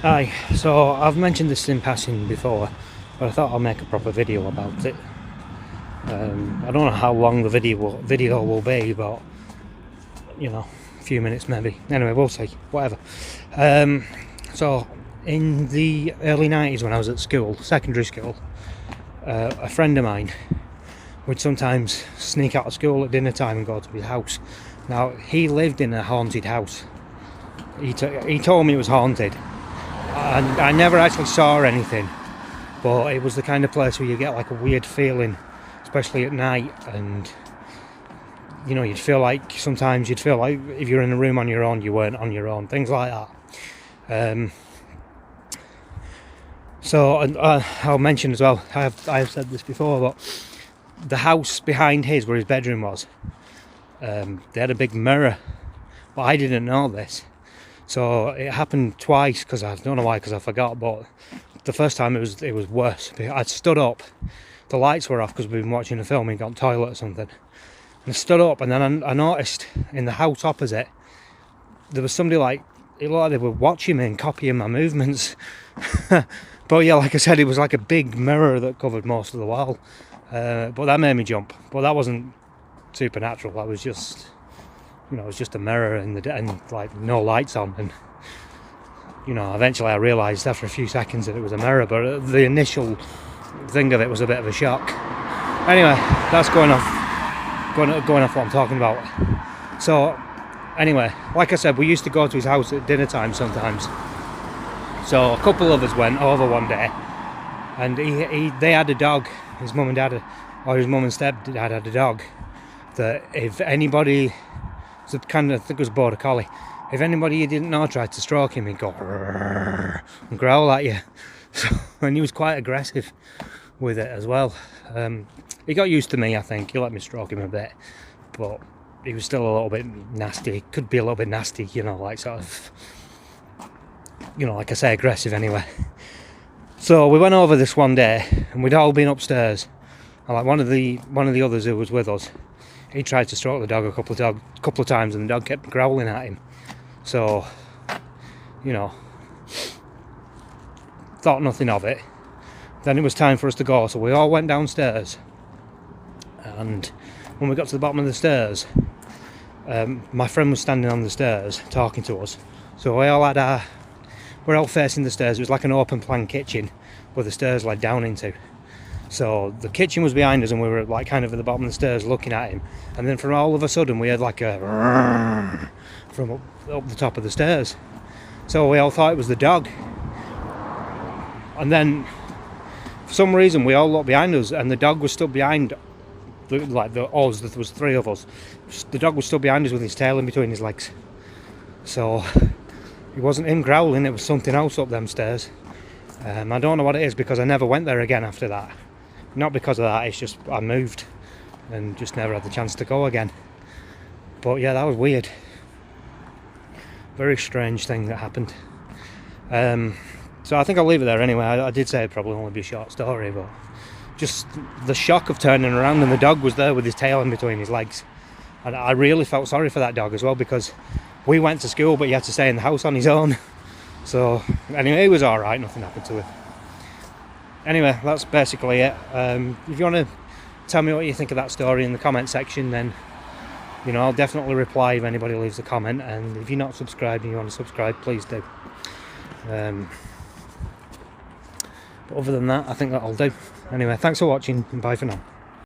Hi, so I've mentioned this in passing before, but I thought I'll make a proper video about it. I don't know how long the video will be, but you know, a few minutes maybe. Anyway, we'll see. Whatever. So in the early 90s when I was at school, secondary school, a friend of mine would sometimes sneak out of school at dinner time and go to his house. Now, he lived in a haunted house. He told me it was haunted. And I never actually saw anything, but it was the kind of place where you get like a weird feeling, especially at night, and you know, sometimes you'd feel like if you're in a room on your own, you weren't on your own, things like that. So I'll mention as well, I have said this before, but the house behind his, where his bedroom was, they had a big mirror, but I didn't know this. So it happened twice, because I don't know why, because I forgot, but the first time it was worse. I stood up, the lights were off because we've been watching a film and got on the toilet or something. And I stood up, and then I noticed in the house opposite, there was somebody it looked like they were watching me and copying my movements. But yeah, like I said, it was like a big mirror that covered most of the wall. But that made me jump. But that wasn't supernatural, that was just... You know, it was just a mirror and like no lights on, and you know, eventually I realised after a few seconds that it was a mirror, but the initial thing of it was a bit of a shock. Anyway, that's going off what I'm talking about. So anyway, like I said, we used to go to his house at dinner time sometimes. So a couple of us went over one day, and they had a dog. His mum and stepdad had a dog that if anybody... I think it was a border collie. If anybody you didn't know tried to stroke him, he'd go and growl at you. So, and he was quite aggressive with it as well. He got used to me, I think. He let me stroke him a bit, but he was still a little bit nasty. He could be a little bit nasty, you know, like sort of, you know, like I say, aggressive anyway. So we went over this one day, and we'd all been upstairs, and like one of the others who was with us, he tried to stroke the dog a couple of times, and the dog kept growling at him. So, you know, thought nothing of it. Then it was time for us to go, so we all went downstairs. And when we got to the bottom of the stairs, my friend was standing on the stairs talking to us. So we're all facing the stairs. It was like an open plan kitchen where the stairs led down into. So the kitchen was behind us, and we were like kind of at the bottom of the stairs looking at him, and then from all of a sudden we heard like a from up the top of the stairs. So we all thought it was the dog, and then for some reason we all looked behind us, and the dog was stood behind there was three of us. The dog was stood behind us with his tail in between his legs. So it wasn't him growling, it was something else up them stairs. I don't know what it is, because I never went there again after that. Not because of that, it's just I moved and just never had the chance to go again. But yeah, that was weird. Very strange thing that happened. So I think I'll leave it there anyway. I did say it'd probably only be a short story, but just the shock of turning around and the dog was there with his tail in between his legs. And I really felt sorry for that dog as well, because we went to school but he had to stay in the house on his own. So anyway, he was alright, nothing happened to him. Anyway, that's basically it. If you want to tell me what you think of that story in the comment section, then you know, I'll definitely reply if anybody leaves a comment. And if you're not subscribed and you want to subscribe, please do. But other than that, I think that'll do. Anyway, thanks for watching, and bye for now.